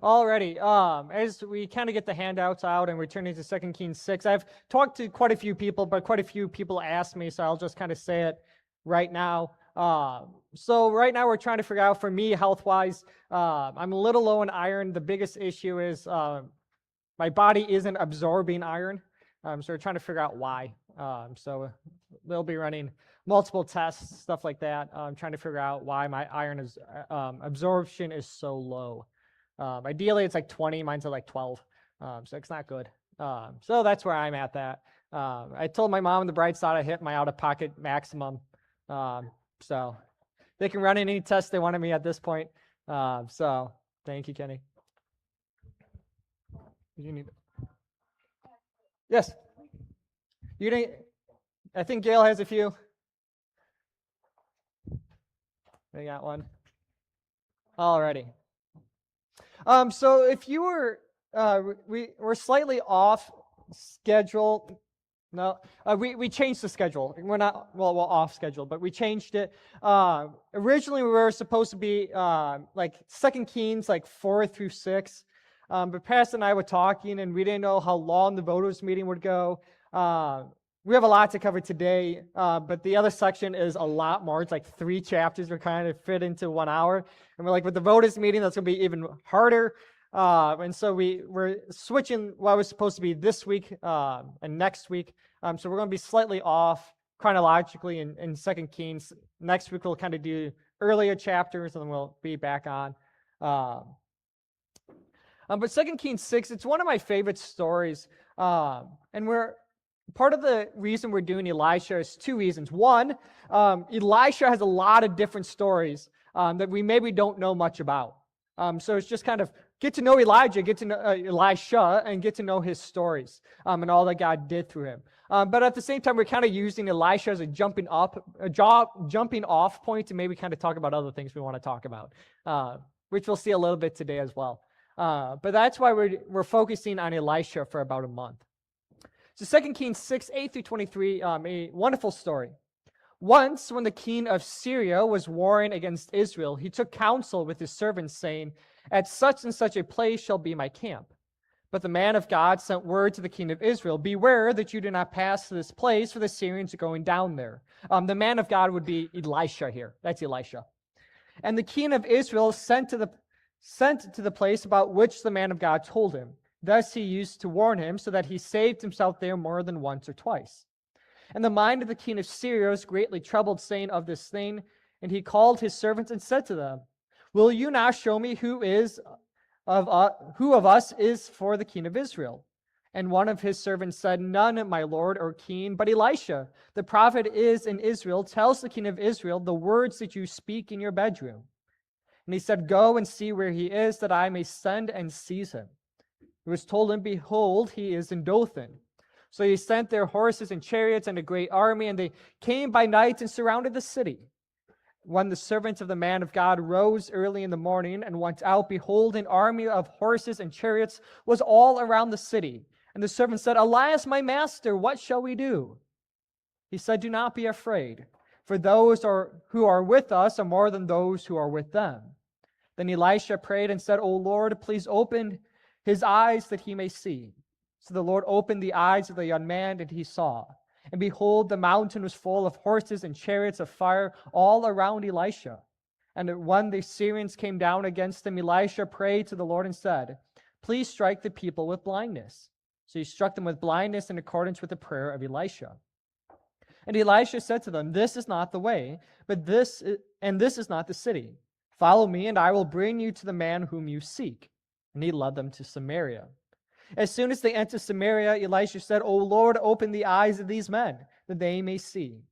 Alrighty, as we kind of get the handouts out and we're turning to 2 Kings 6, I've talked to quite a few people, but quite a few people asked me, so I'll just kind of say it right now. So right now we're trying to figure out, for me, health-wise, I'm a little low in iron. The biggest issue is my body isn't absorbing iron, so we're trying to figure out why. So they'll be running multiple tests, stuff like that, trying to figure out why my iron absorption is so low. Ideally, it's like 20. Mine's at like 12, so it's not good. So that's where I'm at that. I told my mom on the bright side I hit my out-of-pocket maximum. So they can run any test they want of me at this point. So thank you, Kenny. You need. Yes. You didn't. I think Gail has a few. They got one. Alrighty. So if you were, we're slightly off schedule. No, we changed the schedule. We're not, well, off schedule, but we changed it. Originally, we were supposed to be like 2 Kings, like 4 through 6. But Pastor and I were talking, and we didn't know how long the voters' meeting would go. We have a lot to cover today, but the other section is a lot more. It's like 3 chapters we're kind of fit into 1 hour. And we're like, with the voters' meeting, that's going to be even harder. And so we're switching what was supposed to be this week and next week. So we're going to be slightly off chronologically in 2 Kings. Next week, we'll kind of do earlier chapters, and then we'll be back on. But 2 Kings 6, it's one of my favorite stories. And part of the reason we're doing Elisha is 2 reasons. One, Elisha has a lot of different stories that we maybe don't know much about. So it's just kind of get to know Elijah, get to know Elisha, and get to know his stories and all that God did through him. But at the same time, we're kind of using Elisha as a jumping off point to maybe kind of talk about other things we want to talk about, which we'll see a little bit today as well. But that's why we're focusing on Elisha for about a month. So 2 Kings 6, 8 through 23, a wonderful story. Once, when the king of Syria was warring against Israel, he took counsel with his servants, saying, "At such and such a place shall be my camp." But the man of God sent word to the king of Israel, "Beware that you do not pass to this place, for the Syrians are going down there." The man of God would be Elisha here. That's Elisha. And the king of Israel sent to the place about which the man of God told him. Thus he used to warn him, so that he saved himself there more than once or twice. And the mind of the king of Syria was greatly troubled, saying of this thing, and he called his servants and said to them, "Will you now show me who of us is for the king of Israel?" And one of his servants said, "None, my lord or king, but Elisha, the prophet, is in Israel, tells the king of Israel the words that you speak in your bedroom." And he said, "Go and see where he is, that I may send and seize him." It was told him, "Behold, he is in Dothan." So he sent their horses and chariots and a great army, and they came by night and surrounded the city. When the servants of the man of God rose early in the morning and went out, behold, an army of horses and chariots was all around the city. And the servant said, "Alas, my master, what shall we do?" He said, "Do not be afraid, for those who are with us are more than those who are with them." Then Elisha prayed and said, "O Lord, please open his eyes that he may see." So the Lord opened the eyes of the young man, and he saw. And behold, the mountain was full of horses and chariots of fire all around Elisha. And when the Syrians came down against him, Elisha prayed to the Lord and said, "Please strike the people with blindness." So he struck them with blindness in accordance with the prayer of Elisha. And Elisha said to them, "This is not the way, but this is not the city. Follow me, and I will bring you to the man whom you seek." And he led them to Samaria. As soon as they entered Samaria, Elisha said, "O Lord, open the eyes of these men, that they may see."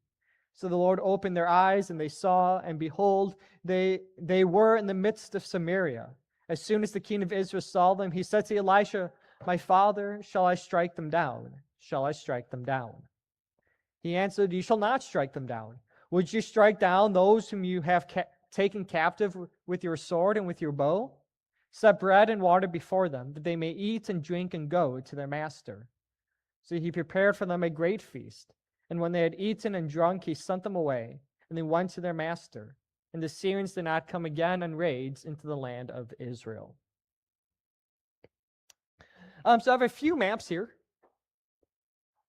So the Lord opened their eyes, and they saw, and behold, they were in the midst of Samaria. As soon as the king of Israel saw them, he said to Elisha, "My father, shall I strike them down? Shall I strike them down?" He answered, "You shall not strike them down. Would you strike down those whom you have taken captive with your sword and with your bow? Set bread and water before them, that they may eat and drink and go to their master." So he prepared for them a great feast. And when they had eaten and drunk, he sent them away, and they went to their master. And the Syrians did not come again on raids into the land of Israel. So I have a few maps here.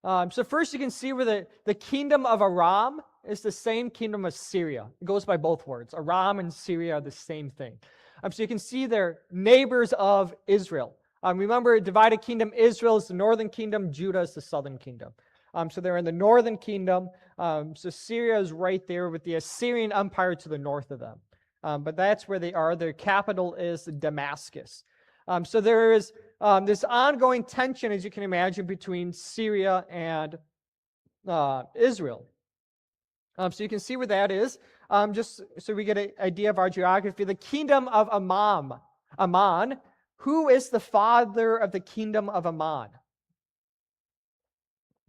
So first you can see where the kingdom of Aram is the same kingdom as Syria. It goes by both words. Aram and Syria are the same thing. So you can see they're neighbors of Israel. Remember, divided kingdom, Israel is the northern kingdom, Judah is the southern kingdom. So they're in the northern kingdom. So Syria is right there with the Assyrian Empire to the north of them. But that's where they are. Their capital is Damascus. So there is this ongoing tension, as you can imagine, between Syria and Israel. So you can see where that is. Just so we get an idea of our geography, the kingdom of Ammon. Who is the father of the kingdom of Ammon?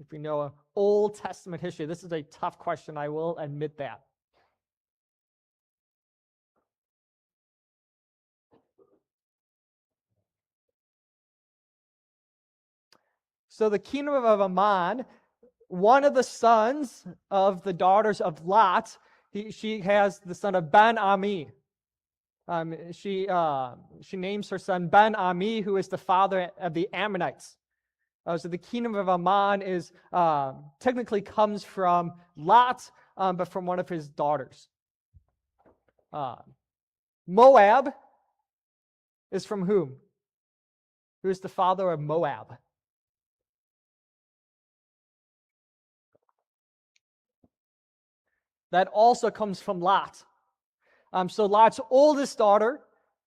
If we know Old Testament history, this is a tough question, I will admit that. So the kingdom of Ammon, one of the sons of the daughters of Lot, she has the son of Ben-Ami. She names her son Ben-Ami, who is the father of the Ammonites. So the kingdom of Ammon is technically comes from Lot, but from one of his daughters. Moab is from whom? Who is the father of Moab? That also comes from Lot. So Lot's oldest daughter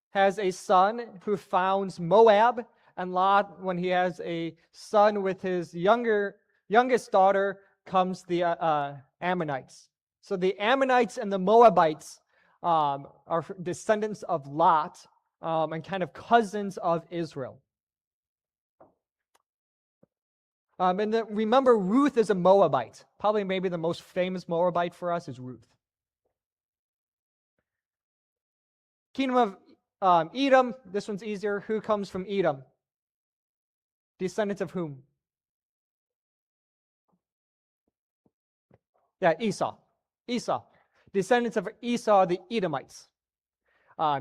has a son who founds Moab, and Lot, when he has a son with his youngest daughter, comes the Ammonites. So the Ammonites and the Moabites are descendants of Lot and kind of cousins of Israel. Remember, Ruth is a Moabite. Probably maybe the most famous Moabite for us is Ruth. Kingdom of Edom, this one's easier. Who comes from Edom? Descendants of whom? Yeah, Esau. Esau. Descendants of Esau, the Edomites.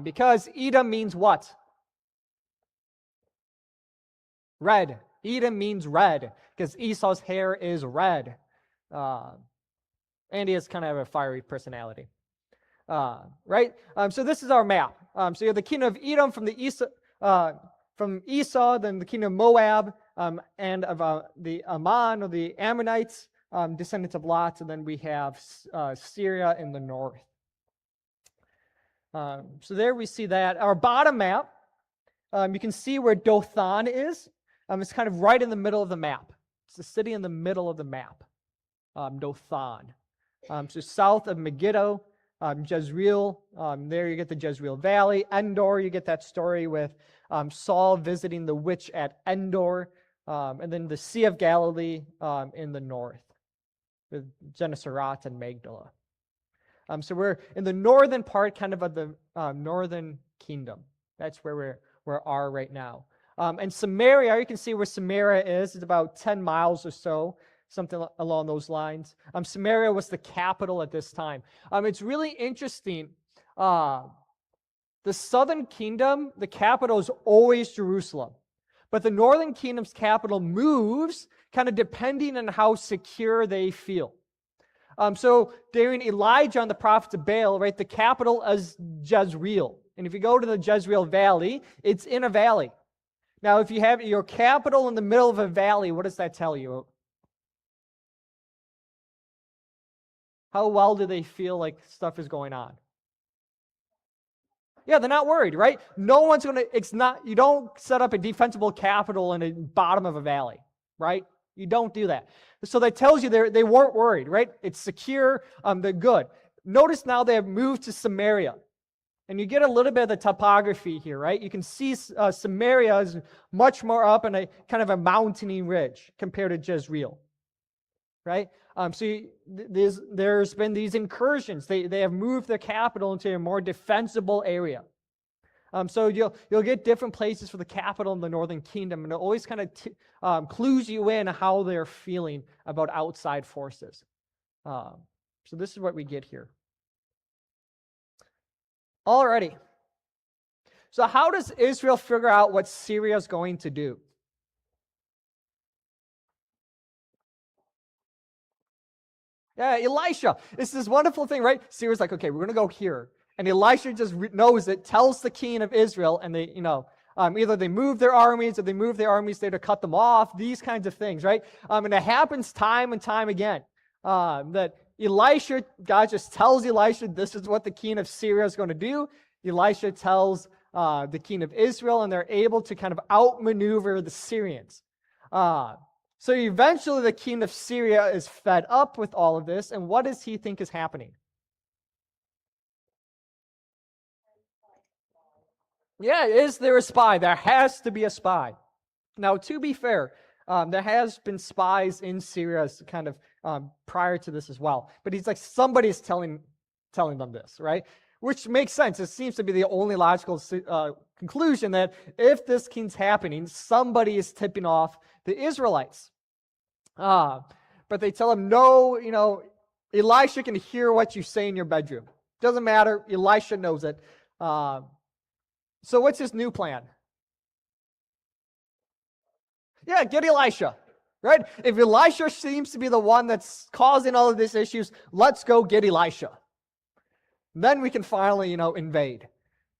Because Edom means what? Red. Edom means red, because Esau's hair is red. And he has kind of a fiery personality. Right? So this is our map. So you have the kingdom of Edom from Esau, then the kingdom of Moab, and of the Ammon, or the Ammonites, descendants of Lot, and then we have Syria in the north. So there we see that. Our bottom map, you can see where Dothan is. It's kind of right in the middle of the map. It's the city in the middle of the map, Dothan. So south of Megiddo, Jezreel, there you get the Jezreel Valley. Endor, you get that story with Saul visiting the witch at Endor. And then the Sea of Galilee in the north, with Gennesaret and Magdala. So we're in the northern part, kind of the northern kingdom. That's where we are right now. And Samaria, you can see where Samaria is. It's about 10 miles or so, something along those lines. Samaria was the capital at this time. It's really interesting. The southern kingdom, the capital is always Jerusalem. But the northern kingdom's capital moves kind of depending on how secure they feel. So during Elijah and the prophets of Baal, right, the capital is Jezreel. And if you go to the Jezreel Valley, it's in a valley. Now, if you have your capital in the middle of a valley, what does that tell you? How well do they feel like stuff is going on? Yeah, they're not worried, right? No one's going to, you don't set up a defensible capital in the bottom of a valley, right? You don't do that. So that tells you they weren't worried, right? It's secure, they're good. Notice now they have moved to Samaria. And you get a little bit of the topography here, right? You can see Samaria is much more up on a kind of a mountainy ridge compared to Jezreel, right? So there's been these incursions. They have moved their capital into a more defensible area. So you'll get different places for the capital in the northern kingdom, and it always kind of clues you in how they're feeling about outside forces. So this is what we get here. Alrighty. So how does Israel figure out what Syria is going to do? Yeah, Elisha. It's this wonderful thing, right? Syria's like, okay, we're going to go here. And Elisha just knows it, tells the king of Israel, and they, either they move their armies or they move their armies there to cut them off, these kinds of things, right? And it happens time and time again that Elisha, God just tells Elisha, this is what the king of Syria is going to do. Elisha tells the king of Israel, and they're able to kind of outmaneuver the Syrians. So eventually the king of Syria is fed up with all of this, and what does he think is happening? Yeah, is there a spy? There has to be a spy. Now, to be fair, there has been spies in Syria kind of prior to this as well. But he's like, somebody's telling them this, right? Which makes sense. It seems to be the only logical conclusion that if this king's happening, somebody is tipping off the Israelites. But they tell him, no, Elisha can hear what you say in your bedroom. Doesn't matter. Elisha knows it. So what's his new plan? Yeah, get Elisha, right? If Elisha seems to be the one that's causing all of these issues, let's go get Elisha. Then we can finally, invade.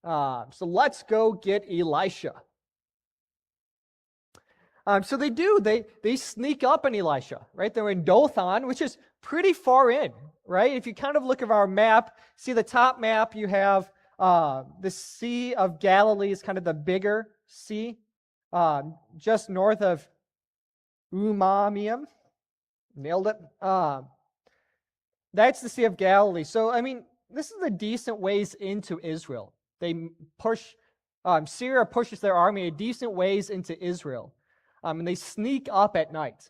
So let's go get Elisha. So they do. They sneak up on Elisha, right? They're in Dothan, which is pretty far in, right? If you kind of look at our map, see the top map, you have the Sea of Galilee is kind of the bigger sea, just north of Umamium. Nailed it. That's the Sea of Galilee. So, this is a decent ways into Israel. They push, Syria pushes their army a decent ways into Israel. And they sneak up at night,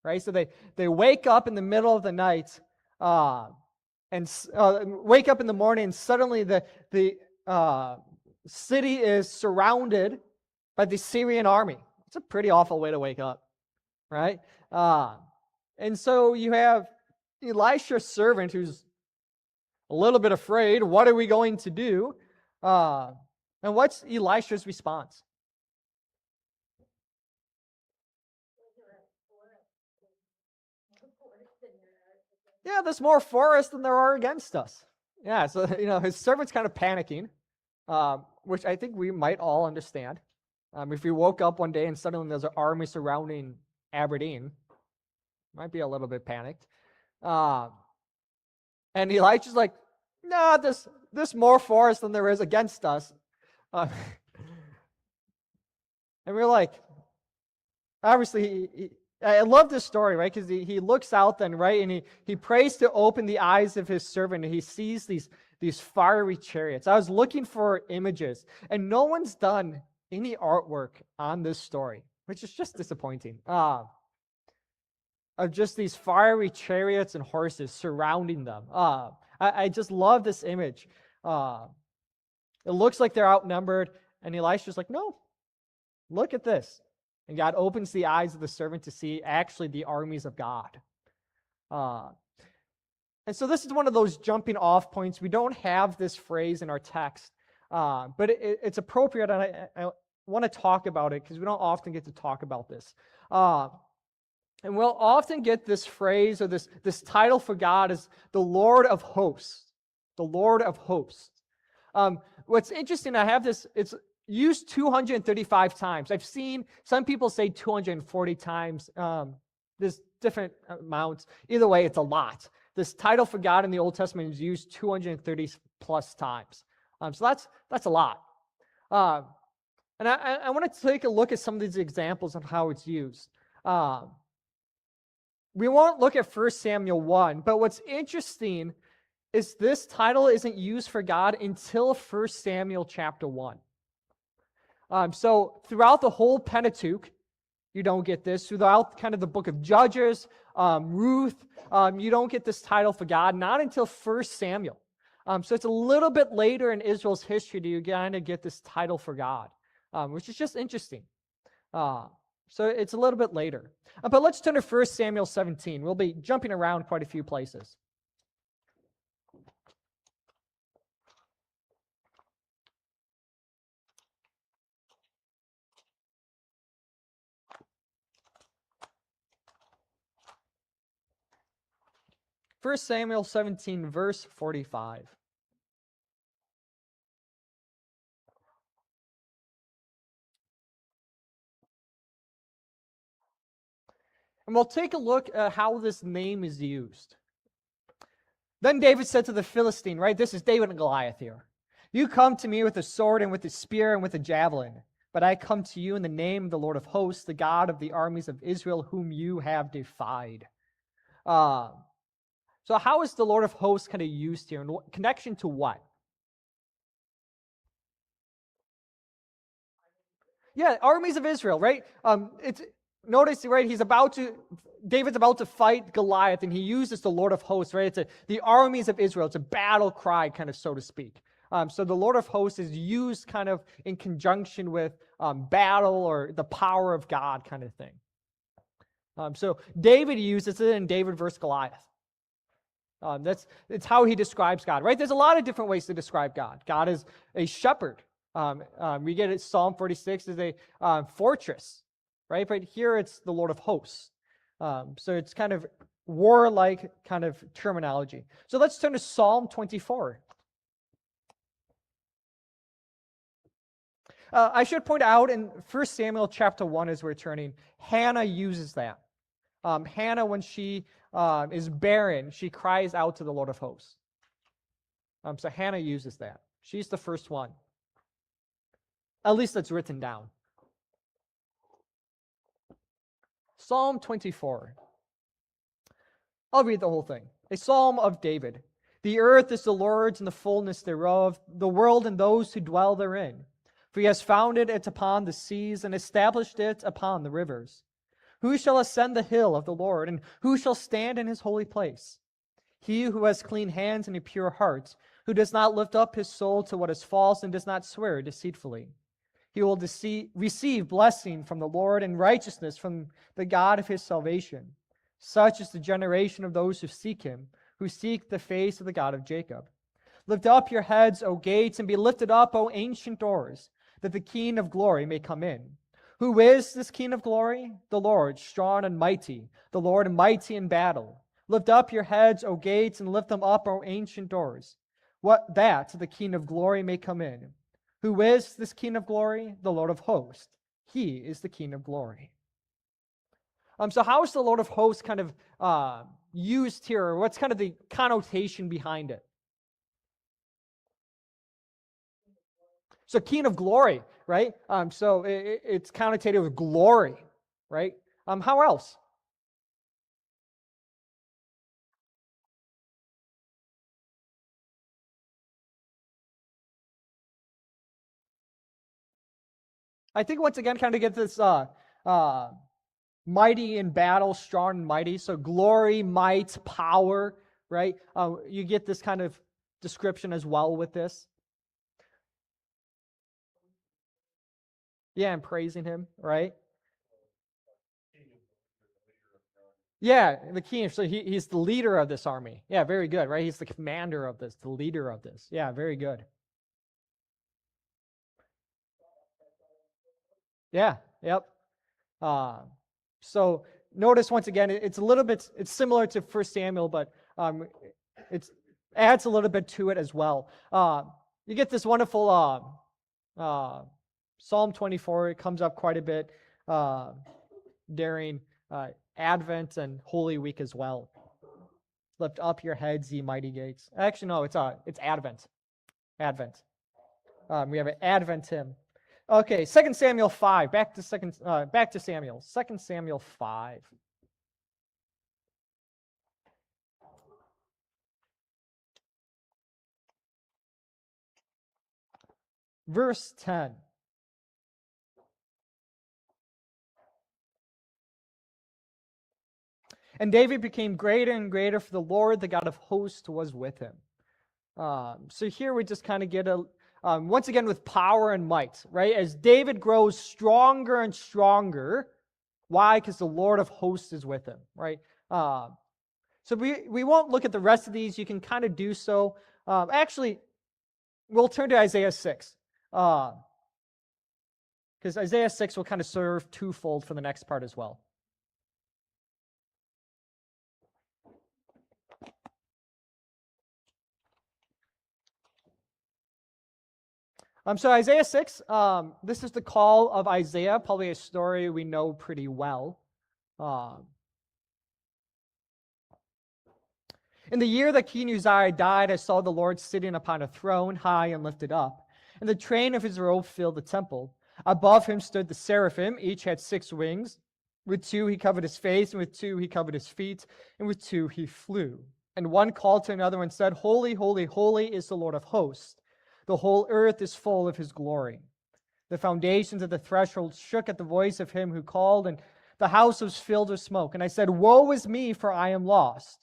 right? So they wake up in the middle of the night and wake up in the morning, and suddenly the city is surrounded by the Syrian army. It's a pretty awful way to wake up, right? And so you have Elisha's servant who's a little bit afraid. What are we going to do? And what's Elisha's response? Yeah, there's more for us than there are against us. Yeah, so, his servant's kind of panicking, which I think we might all understand. If we woke up one day and suddenly there's an army surrounding Aberdeen, might be a little bit panicked. And Elisha's like, no, there's more for us than there is against us. And we're like, obviously, I love this story, right? Because he looks out then, right? And he prays to open the eyes of his servant, and he sees these fiery chariots. I was looking for images, and no one's done any artwork on this story, which is just disappointing. Of just these fiery chariots and horses surrounding them. I just love this image. It looks like they're outnumbered, and Elisha's like, no, look at this. And God opens the eyes of the servant to see actually the armies of God. And so this is one of those jumping off points. We don't have this phrase in our text, but it's appropriate, and I want to talk about it because we don't often get to talk about this. And we'll often get this phrase or this title for God as the Lord of Hosts. The Lord of Hosts. What's interesting, I have this, it's used 235 times. I've seen some people say 240 times. There's different amounts. Either way, it's a lot. This title for God in the Old Testament is used 230 plus times. So that's a lot. And I want to take a look at some of these examples of how it's used. We won't look at 1 Samuel 1, but what's interesting is this title isn't used for God until 1 Samuel chapter 1. So throughout the whole Pentateuch, you don't get this. Throughout kind of the book of Judges, Ruth, you don't get this title for God, not until 1 Samuel. So it's a little bit later in Israel's history do you kind of get this title for God, which is just interesting. So it's a little bit later. But let's turn to 1 Samuel 17. We'll be jumping around quite a few places. 1 Samuel 17, verse 45. And we'll take a look at how this name is used. Then David said to the Philistine, right? This is David and Goliath here. You come to me with a sword and with a spear and with a javelin, but I come to you in the name of the Lord of hosts, the God of the armies of Israel, whom you have defied. So how is the Lord of hosts kind of used here? In connection to what? Yeah, armies of Israel, right? Notice, right? David's about to fight Goliath, and he uses the Lord of hosts, right? The armies of Israel. It's a battle cry, kind of, so to speak. So the Lord of hosts is used kind of in conjunction with battle or the power of God, kind of thing. So David uses it in David versus Goliath. It's how he describes God, right? There's a lot of different ways to describe God. God is a shepherd. We get it. Psalm 46 is a fortress, right? But here it's the Lord of hosts. So it's kind of warlike kind of terminology. So let's turn to Psalm 24. I should point out in 1 Samuel chapter 1, as we're turning, Hannah uses that. Hannah, when she is barren, she cries out to the Lord of hosts. So Hannah uses that. She's the first one. At least that's written down. Psalm 24. I'll read the whole thing. A psalm of David. The earth is the Lord's and the fullness thereof, the world and those who dwell therein. For he has founded it upon the seas and established it upon the rivers. Who shall ascend the hill of the Lord, and who shall stand in his holy place? He who has clean hands and a pure heart, who does not lift up his soul to what is false and does not swear deceitfully. He will receive blessing from the Lord and righteousness from the God of his salvation. Such is the generation of those who seek him, who seek the face of the God of Jacob. Lift up your heads, O gates, and be lifted up, O ancient doors, that the King of glory may come in. Who is this King of glory? The Lord, strong and mighty, the Lord mighty in battle. Lift up your heads, O gates, and lift them up, O ancient doors, that the King of glory may come in. Who is this King of glory? The Lord of hosts. He is the King of glory. So how is the Lord of hosts kind of used here? Or what's kind of the connotation behind it? So King of glory, right? So it's connotated with glory, right? How else? I think once again, kind of get this mighty in battle, strong and mighty. So glory, might, power, right? You get this kind of description as well with this. Yeah, and praising him, right? Yeah, the king. So he's the leader of this army. Yeah, very good, right? He's the commander of this, the leader of this. Yeah, very good. Yeah, yep. So notice once again, it's a little bit, it's similar to 1 Samuel, but it adds a little bit to it as well. You get this wonderful Psalm 24. It comes up quite a bit during Advent and Holy Week as well. Lift up your heads, ye mighty gates. Actually, no, it's Advent. Advent. We have an Advent hymn. Okay, 2 Samuel 5. Back to Samuel. 2 Samuel 5. Verse 10. And David became greater and greater, for the Lord, the God of hosts, was with him. So here we just kind of get once again with power and might, right? As David grows stronger and stronger. Why? Because the Lord of hosts is with him, right? So we won't look at the rest of these. You can kind of do so. Actually, we'll turn to Isaiah 6. Because Isaiah 6 will kind of serve twofold for the next part as well. So Isaiah 6, this is the call of Isaiah, probably a story we know pretty well. In the year that King Uzziah died, I saw the Lord sitting upon a throne, high and lifted up, and the train of his robe filled the temple. Above him stood the seraphim, each had 6 wings. With 2 he covered his face, and with 2 he covered his feet, and with 2 he flew. And one called to another and said, Holy, holy, holy is the Lord of hosts. The whole earth is full of his glory. The foundations of the threshold shook at the voice of him who called, and the house was filled with smoke. And I said, Woe is me, for I am lost.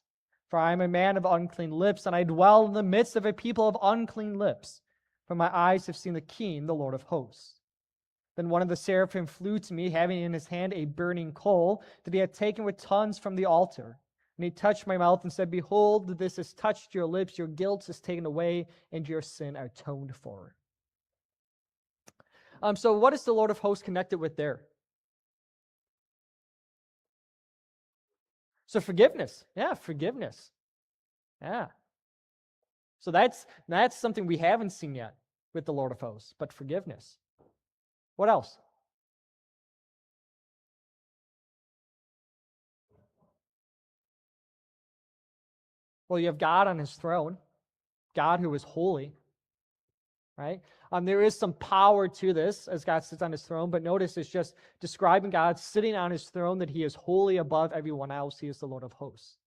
For I am a man of unclean lips, and I dwell in the midst of a people of unclean lips. For my eyes have seen the King, the Lord of hosts. Then one of the seraphim flew to me, having in his hand a burning coal that he had taken with tongues from the altar. And he touched my mouth and said, Behold, this has touched your lips, your guilt is taken away, and your sin atoned for. So what is the Lord of hosts connected with there? So forgiveness. Yeah, forgiveness. Yeah. So that's something we haven't seen yet with the Lord of hosts, but forgiveness. What else? Well, you have God on his throne, God who is holy, right? There is some power to this as God sits on his throne, but notice it's just describing God sitting on his throne, that he is holy above everyone else. He is the Lord of hosts.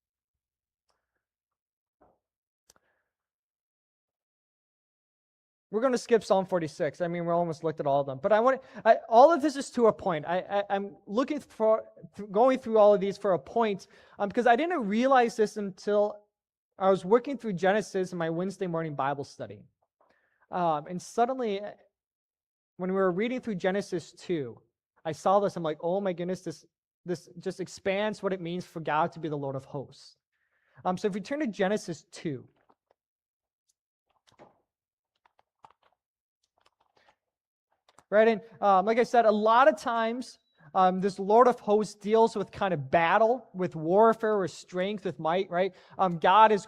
We're going to skip Psalm 46. I mean, we're almost looked at all of them. But all of this is to a point. I'm going through all of these for a point, because I didn't realize this until I was working through Genesis in my Wednesday morning Bible study. And suddenly, when we were reading through Genesis 2, I saw this. I'm like, oh my goodness, this just expands what it means for God to be the Lord of hosts. So if we turn to Genesis 2, right? And like I said, a lot of times this Lord of hosts deals with kind of battle, with warfare, with strength, with might, right? God is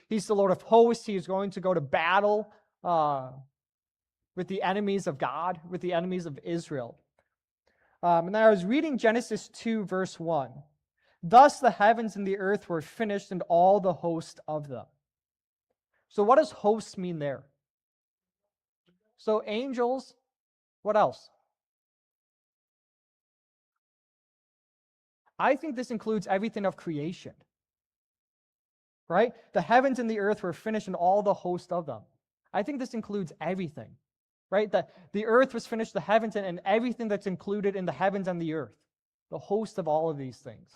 he's the Lord of hosts. He is going to go to battle with the enemies of God, with the enemies of Israel. And I was reading Genesis 2, verse 1. Thus the heavens and the earth were finished, and all the host of them. So what does hosts mean there? So angels. What else? I think this includes everything of creation, right? The heavens and the earth were finished and all the host of them. I think this includes everything, right? The earth was finished, the heavens, and everything that's included in the heavens and the earth, the host of all of these things.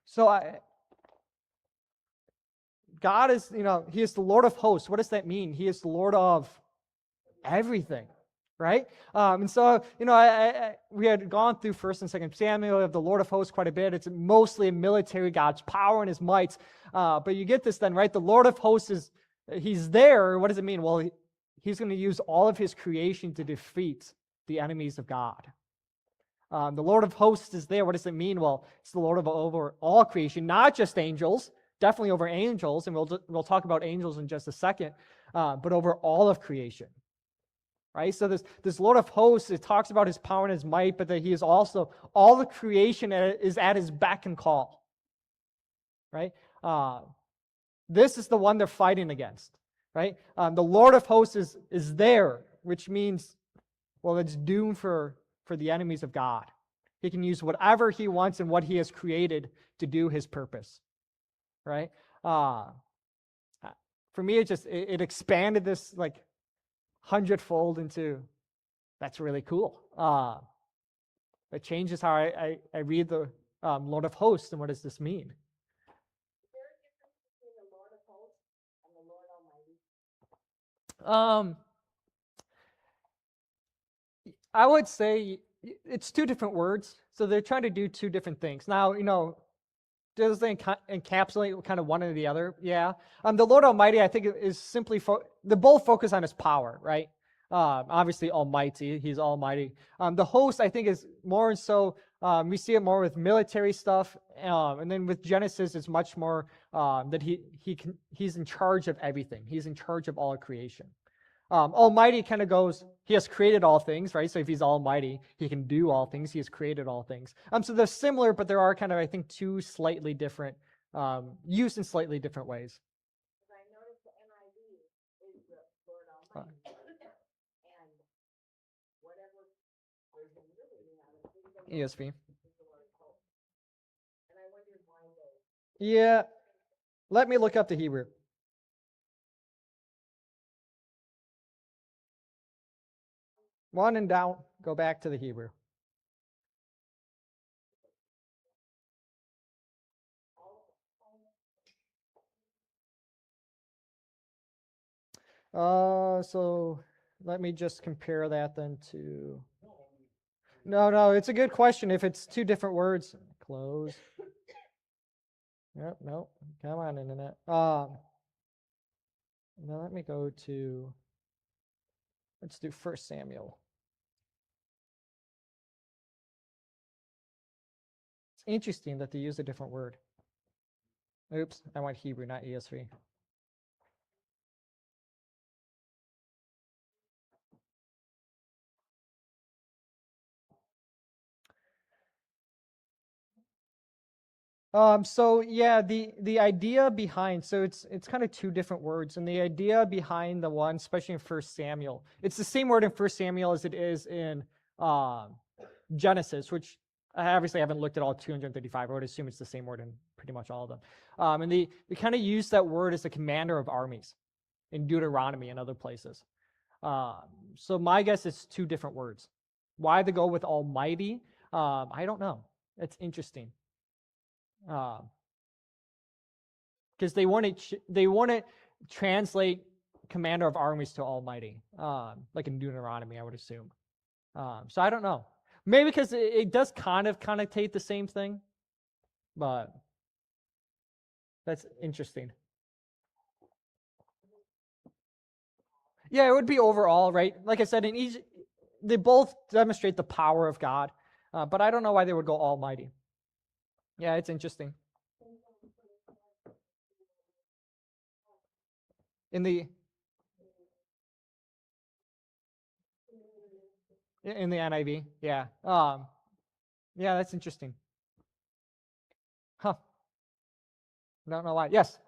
So God is, he is the Lord of hosts. What does that mean? He is the Lord of everything, right? And so, we had gone through 1st and 2nd Samuel of the Lord of hosts quite a bit. It's mostly a military, God's power and his might. But you get this then, right? The Lord of hosts he's there. What does it mean? Well, he's going to use all of his creation to defeat the enemies of God. The Lord of hosts is there. What does it mean? Well, it's the Lord of over all creation, not just angels, definitely over angels, and we'll talk about angels in just a second, but over all of creation. Right? So this Lord of hosts, it talks about his power and his might, but that he is also, all the creation is at his beck and call. Right? This is the one they're fighting against. Right? The Lord of hosts is there, which means, well, it's doomed for the enemies of God. He can use whatever he wants and what he has created to do his purpose. Right? For me, it expanded this like 100-fold into, that's really cool. It changes how I read the Lord of hosts and what does this mean. Is there a difference between the Lord of hosts and the Lord Almighty? I would say it's 2 different words, so they're trying to do 2 different things. Now, does they encapsulate kind of one or the other? Yeah. The Lord Almighty, I think, is simply they both focus on his power, right? Obviously, Almighty, he's Almighty. The host, I think, is more so. We see it more with military stuff, and then with Genesis, it's much more that he's in charge of everything. He's in charge of all of creation. Almighty kind of goes, he has created all things, right? So if he's almighty, he can do all things. He has created all things. So they're similar, but there are kind of, I think, two slightly different, used in slightly different ways. Because I noticed the NIV is the Lord Almighty. And whatever version you're reading out of, ESV. is the Lord host. And I wondered why they. Yeah. Let me look up the Hebrew. One in doubt, go back to the Hebrew. So let me just compare that then to. No, it's a good question. If it's two different words, close. Yep, no, come on, internet. Now let me go to. Let's do 1 Samuel. It's interesting that they use a different word. Oops, I want Hebrew, not ESV. So yeah, the idea behind, so it's kind of two different words, and the idea behind the one, especially in 1 Samuel, it's the same word in 1 Samuel as it is in Genesis, which I obviously haven't looked at all 235. I would assume it's the same word in pretty much all of them. And they kind of use that word as the commander of armies in Deuteronomy and other places. So my guess is two different words. Why they go with Almighty? I don't know. It's interesting. Because they want to translate commander of armies to Almighty, like in Deuteronomy, I would assume. So I don't know. Maybe because it does kind of connotate the same thing, but that's interesting. Yeah, it would be overall, right? Like I said, in each, they both demonstrate the power of God, but I don't know why they would go Almighty. Yeah, it's interesting. In the NIV, yeah. Yeah, that's interesting. Huh. Don't know why. Yes.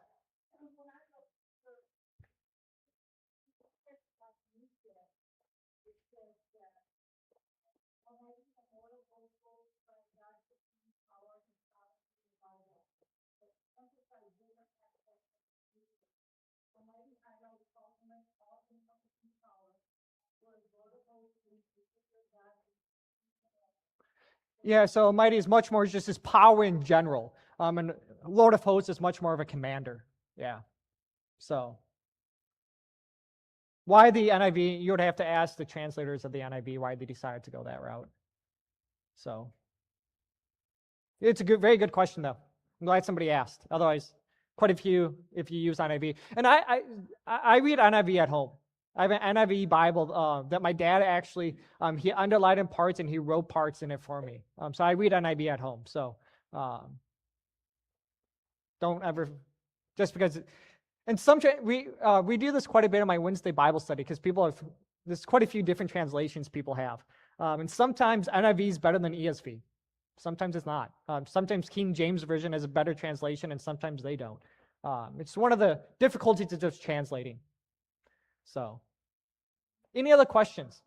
Yeah, so Almighty is much more just his power in general. And Lord of Hosts is much more of a commander. Yeah. So why the NIV? You would have to ask the translators of the NIV why they decided to go that route. So it's a very good question, though. I'm glad somebody asked. Otherwise, quite a few if you use NIV. And I read NIV at home. I have an NIV Bible that my dad actually he underlined in parts and he wrote parts in it for me. So I read NIV at home. So don't ever just because. And we do this quite a bit in my Wednesday Bible study because there's quite a few different translations people have, and sometimes NIV is better than ESV. Sometimes it's not. Sometimes King James Version has a better translation, and sometimes they don't. It's one of the difficulties of just translating. So, any other questions?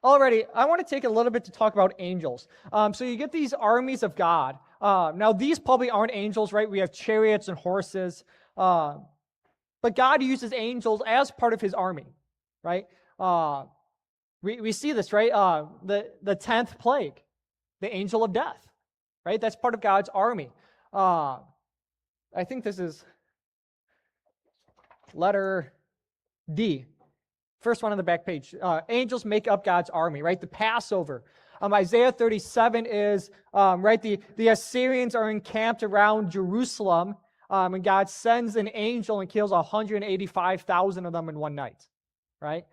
Alrighty, I want to take a little bit to talk about angels. So you get these armies of God. Now, these probably aren't angels, right? We have chariots and horses. But God uses angels as part of his army, right? We see this, right? The 10th plague, the angel of death, right? That's part of God's army. I think this is letter D. First one on the back page. Angels make up God's army, right? The Passover. Isaiah 37 is, right, the Assyrians are encamped around Jerusalem, and God sends an angel and kills 185,000 of them in one night, right?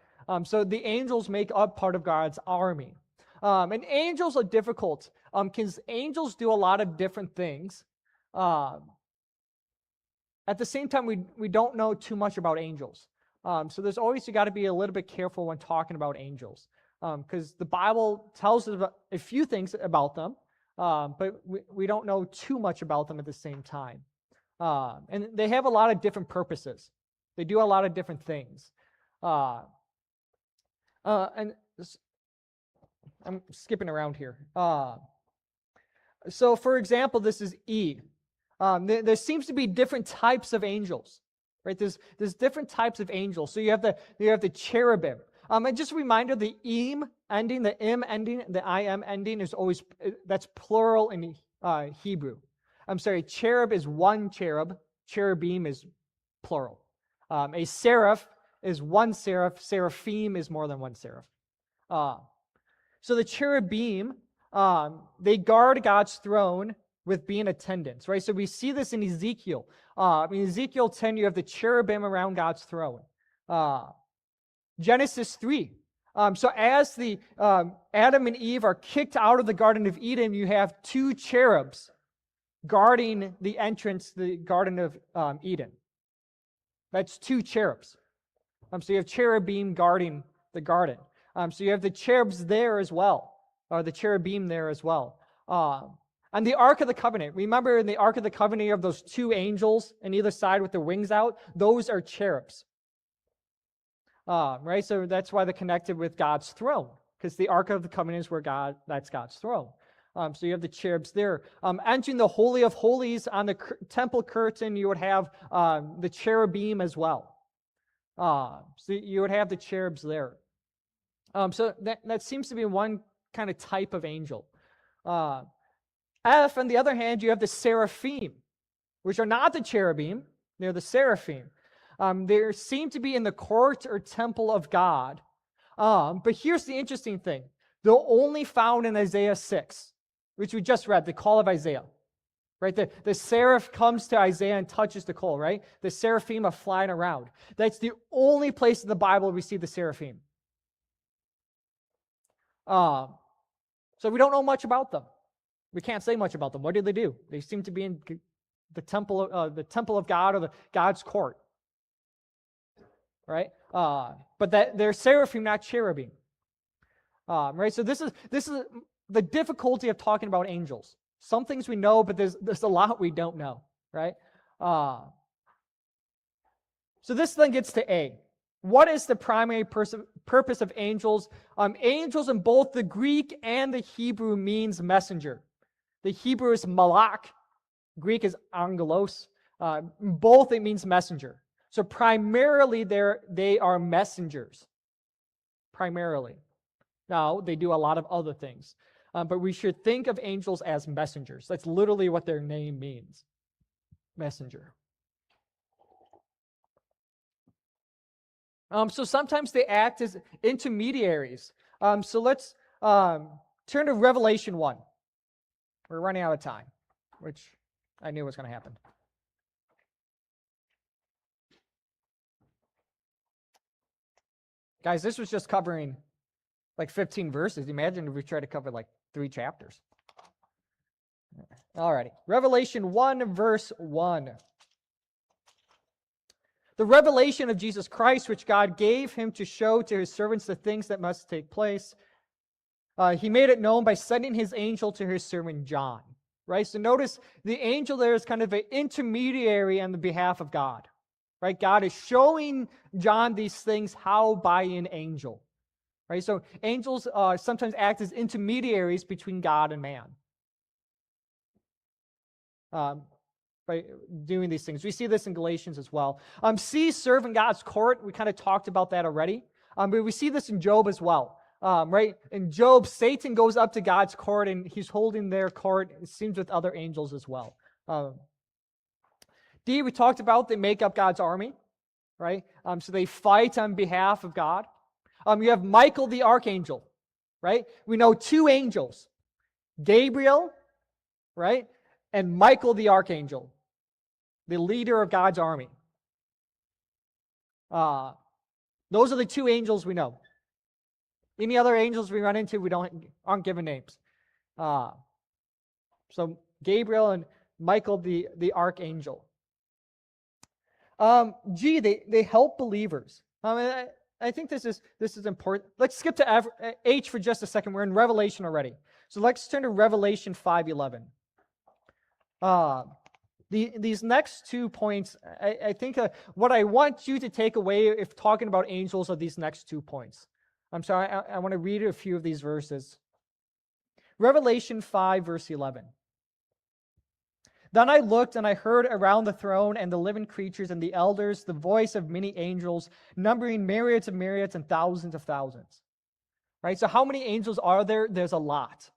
So the angels make up part of God's army. And angels are difficult because angels do a lot of different things. at the same time, we don't know too much about angels. So there's always, you got to be a little bit careful when talking about angels, because the Bible tells us a few things about them, but we don't know too much about them at the same time. And they have a lot of different purposes. They do a lot of different things. And I'm skipping around here. So, for example, this is E. There seems to be different types of angels, right? There's different types of angels. So you have the cherubim. And just a reminder, the im ending, the im ending, the im ending is always, that's plural in Hebrew. I'm sorry, cherub is one cherub. Cherubim is plural. A seraph is one seraph. Seraphim is more than one seraph. So the cherubim, they guard God's throne with being attendants, right? So we see this in Ezekiel. In Ezekiel 10, you have the cherubim around God's throne. Genesis 3. So as the Adam and Eve are kicked out of the Garden of Eden, you have two cherubs guarding the entrance to the Garden of Eden. That's two cherubs. So you have cherubim guarding the garden. So you have the cherubs there as well, or the cherubim there as well. And the Ark of the Covenant, remember in the Ark of the Covenant, you have those two angels on either side with their wings out? Those are cherubs. Right? So that's why they're connected with God's throne, because the Ark of the Covenant is where that's God's throne. So you have the cherubs there. Entering the Holy of Holies on the temple curtain, you would have the cherubim as well. So you would have the cherubs there. So that seems to be one kind of type of angel. F, on the other hand, you have the seraphim, which are not the cherubim. They're the seraphim. They seem to be in the court or temple of God. But here's the interesting thing. They're only found in Isaiah 6, which we just read, the call of Isaiah. Right? The seraph comes to Isaiah and touches the coal, right? The seraphim are flying around. That's the only place in the Bible we see the seraphim. So we don't know much about them. We can't say much about them. What did they do? They seem to be in the temple of God, or God's court, right? But they're seraphim, not cherubim, right? So this is the difficulty of talking about angels. Some things we know, but there's a lot we don't know, right? So this then gets to A. What is the primary purpose of angels? Angels in both the Greek and the Hebrew means messenger. The Hebrew is malak. Greek is angelos. Both it means messenger. So primarily they are messengers. Primarily. Now, they do a lot of other things. But we should think of angels as messengers. That's literally what their name means. Messenger. So sometimes they act as intermediaries. So let's turn to Revelation 1. We're running out of time, which I knew was going to happen. Guys, this was just covering like 15 verses. Imagine if we tried to cover like 3 chapters. Alrighty. Revelation 1, verse 1. The revelation of Jesus Christ, which God gave him to show to his servants the things that must take place. He made it known by sending his angel to his servant John. Right? So notice the angel there is kind of an intermediary on the behalf of God. Right? God is showing John these things how by an angel. Right? So angels sometimes act as intermediaries between God and man. By doing these things. We see this in Galatians as well. C, serve in God's court. We kind of talked about that already. But we see this in Job as well. Right? In Job, Satan goes up to God's court and he's holding their court. It seems with other angels as well. D, we talked about they make up God's army. Right? So they fight on behalf of God. You have Michael the archangel. Right? We know 2 angels. Gabriel, right? And Michael the archangel, the leader of God's army. Those are the 2 angels we know. Any other angels we run into, aren't given names. So Gabriel and Michael the archangel. They help believers. I think this is important. Let's skip to H for just a second. We're in Revelation already. So let's turn to Revelation 5:11. These next 2 points, I think what I want you to take away if talking about angels are these next 2 points. I'm sorry, I want to read a few of these verses. Revelation 5, verse 11. Then I looked, and I heard around the throne and the living creatures and the elders the voice of many angels, numbering myriads of myriads and thousands of thousands. Right? So how many angels are there? There's a lot.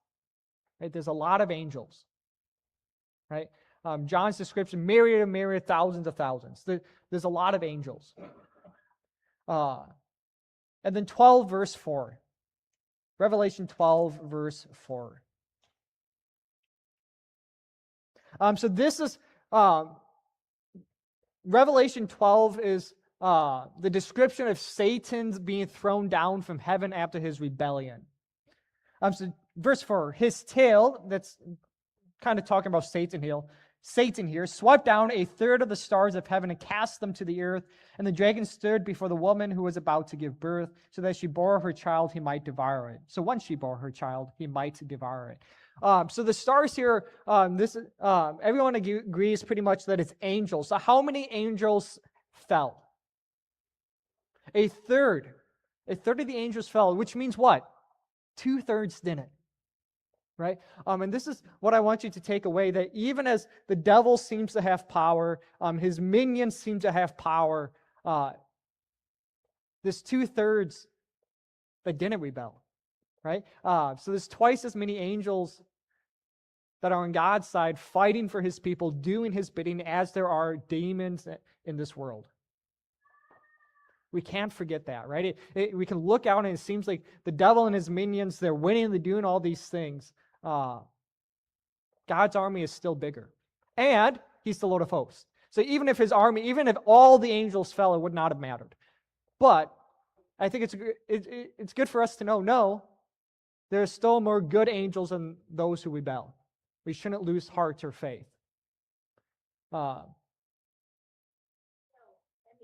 Right? There's a lot of angels. Right? John's description, myriad of myriad, thousands of thousands. There's a lot of angels. And then 12, verse 4. Revelation 12, verse 4. So this is, Revelation 12 is the description of Satan's being thrown down from heaven after his rebellion. So verse 4, his tail, that's kind of talking about Satan here, swept down a third of the stars of heaven and cast them to the earth. And the dragon stood before the woman who was about to give birth, so that she bore her child, he might devour it. So once she bore her child, he might devour it. So the stars here, everyone agrees pretty much that it's angels. So how many angels fell? A third. A third of the angels fell, which means what? 2/3 didn't. Right? And this is what I want you to take away, that even as the devil seems to have power, his minions seem to have power, this 2/3 that didn't rebel. Right? So there's twice as many angels that are on God's side fighting for his people, doing his bidding, as there are demons in this world. We can't forget that, right? We can look out and it seems like the devil and his minions, they're winning, they're doing all these things. God's army is still bigger. And he's the Lord of hosts. So even if his army, even if all the angels fell, it would not have mattered. But I think it's good for us to know, no, there are still more good angels than those who rebel. We shouldn't lose heart or faith. And the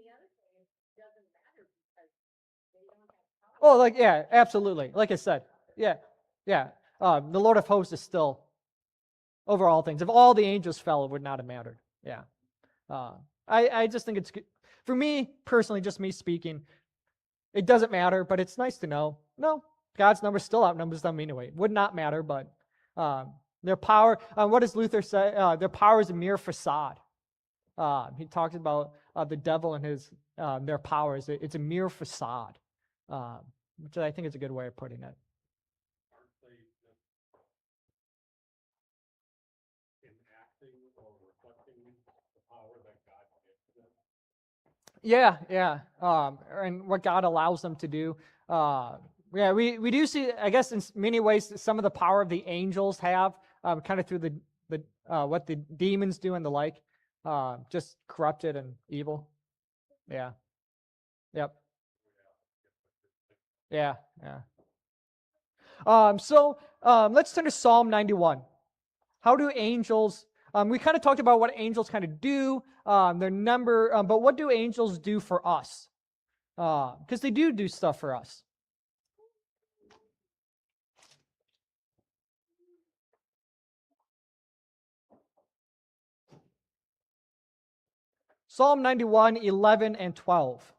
other thing is, it doesn't matter because they don't have power. Oh, yeah, absolutely. Like I said, yeah. The Lord of hosts is still over all things. If all the angels fell, it would not have mattered. Yeah. I just think it's good. For me, personally, just me speaking, it doesn't matter, but it's nice to know. No, God's number still outnumbers them anyway. Would not matter, but their power, what does Luther say? Their power is a mere facade. He talks about the devil and his their powers. It's a mere facade, which I think is a good way of putting it. Aren't they just enacting or reflecting the power that God gives them? Yeah. And what God allows them to do. We do see, I guess, in many ways, some of the power of the angels have, kind of through the what the demons do and the like, just corrupted and evil. Yeah. Yep. Yeah. So let's turn to Psalm 91. How do angels? We kind of talked about what angels kind of do, their number, but what do angels do for us? Because they do stuff for us. Psalm 91, 11 and 12.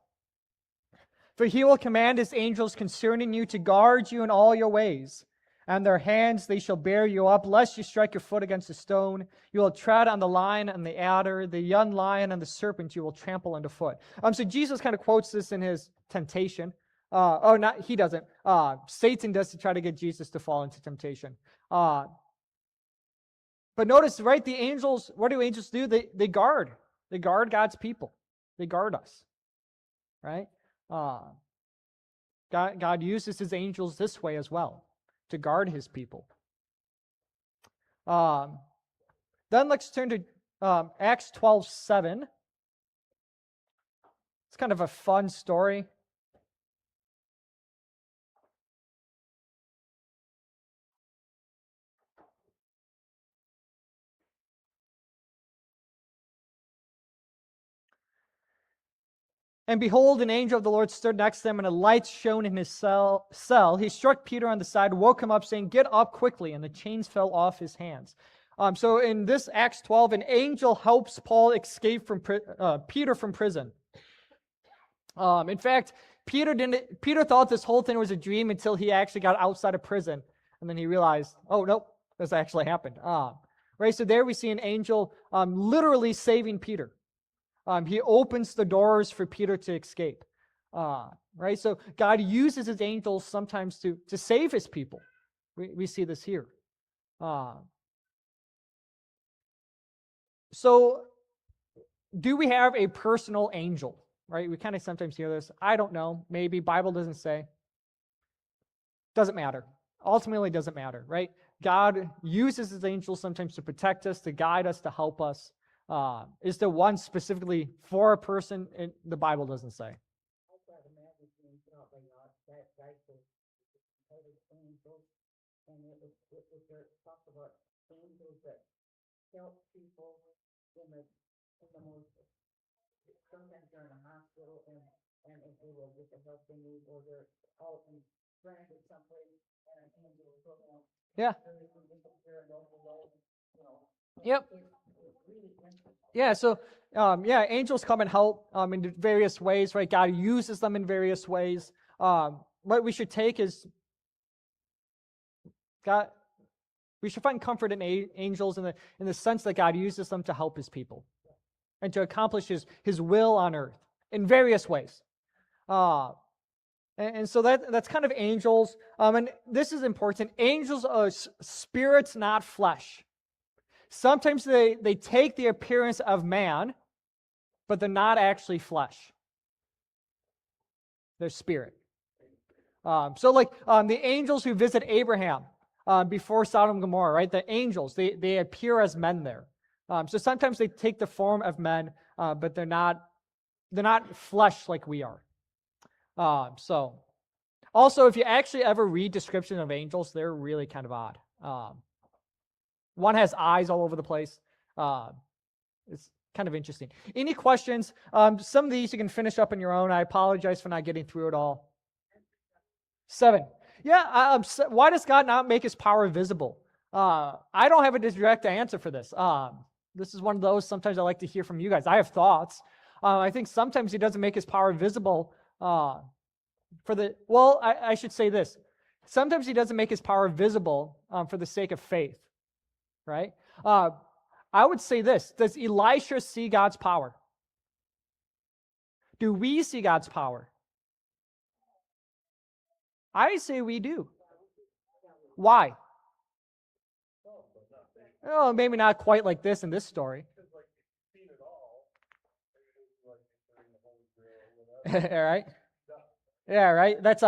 For he will command his angels concerning you to guard you in all your ways. And their hands they shall bear you up, lest you strike your foot against a stone. You will tread on the lion and the adder, the young lion and the serpent you will trample underfoot. So Jesus kind of quotes this in his temptation. He doesn't. Satan does to try to get Jesus to fall into temptation. But notice, right, the angels, what do angels do? They guard. They guard God's people. They guard us. Right? God uses his angels this way as well, to guard his people. Then let's turn to Acts 12:7. It's kind of a fun story. And behold, an angel of the Lord stood next to him, and a light shone in his cell. He struck Peter on the side, woke him up, saying, "Get up quickly," and the chains fell off his hands. So in this Acts 12, an angel helps Paul escape from Peter from prison. In fact, Peter thought this whole thing was a dream until he actually got outside of prison, and then he realized, oh, nope, this actually happened. Right, so there we see an angel literally saving Peter. He opens the doors for Peter to escape. Right? So God uses his angels sometimes to save his people. We see this here. So do we have a personal angel? Right? We kind of sometimes hear this. I don't know. Maybe. Bible doesn't say. Doesn't matter. Ultimately, doesn't matter. Right? God uses his angels sometimes to protect us, to guide us, to help us. Is there one specifically for a person? The Bible doesn't say. I thought a magazine thought like that guy was entitled angels, and it talked about angels that help people in the most. Sometimes they're in a hospital and if they will get the help they need, or they're out and stranded someplace, and an angel will put them. Yeah. You know. Yep. It's really interesting. Yeah, so angels come and help in various ways, right? God uses them in various ways. What we should take is God. We should find comfort in angels in the sense that God uses them to help his people and to accomplish his will on earth in various ways. And so that's kind of angels. And this is important. Angels are spirits, not flesh. Sometimes they take the appearance of man, but they're not actually flesh. They're spirit. So like the angels who visit Abraham before Sodom and Gomorrah, right? The angels, they appear as men there. So sometimes they take the form of men, but they're not flesh like we are. So also, if you actually ever read description of angels, they're really kind of odd. One has eyes all over the place. It's kind of interesting. Any questions? Some of these you can finish up on your own. I apologize for not getting through it all. 7. Yeah, why does God not make his power visible? I don't have a direct answer for this. This is one of those, sometimes I like to hear from you guys. I have thoughts. I think sometimes he doesn't make his power visible I should say this. Sometimes he doesn't make his power visible for the sake of faith, right? I would say this. Does Elisha see God's power? Do we see God's power? I say we do. Why? Oh, maybe not quite like this in this story. All right. Yeah, right. That's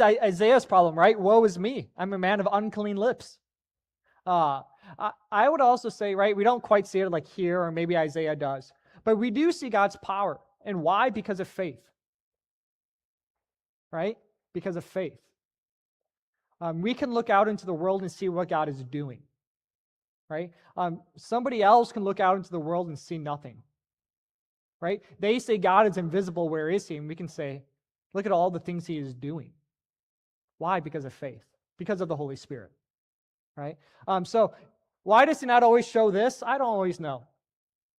Isaiah's problem, right? Woe is me. I'm a man of unclean lips. I would also say, right, we don't quite see it like here, or maybe Isaiah does, but we do see God's power. And why? Because of faith. Right? Because of faith. We can look out into the world and see what God is doing. Right? Somebody else can look out into the world and see nothing. Right? They say God is invisible. Where is he? And we can say, look at all the things he is doing. Why? Because of faith. Because of the Holy Spirit. Right? So why does he not always show this? I don't always know.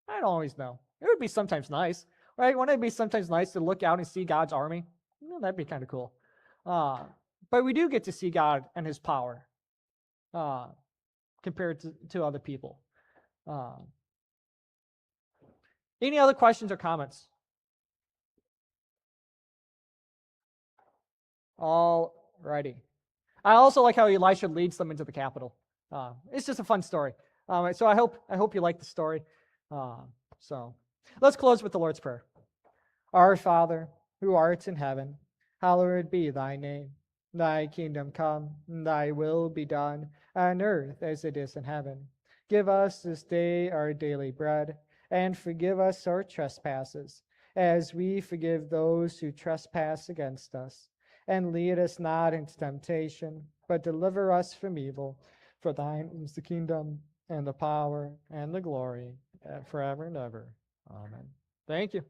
It would be sometimes nice. Right? Wouldn't it be sometimes nice to look out and see God's army? That'd be kind of cool. But we do get to see God and his power compared to other people. Any other questions or comments? All righty. I also like how Elisha leads them into the capital. It's just a fun story. So I hope you like the story. So let's close with the Lord's Prayer. Our Father, who art in heaven, hallowed be thy name. Thy kingdom come, thy will be done, on earth as it is in heaven. Give us this day our daily bread, and forgive us our trespasses, as we forgive those who trespass against us. And lead us not into temptation, but deliver us from evil. For thine is the kingdom, and the power, and the glory, forever and ever. Amen. Thank you.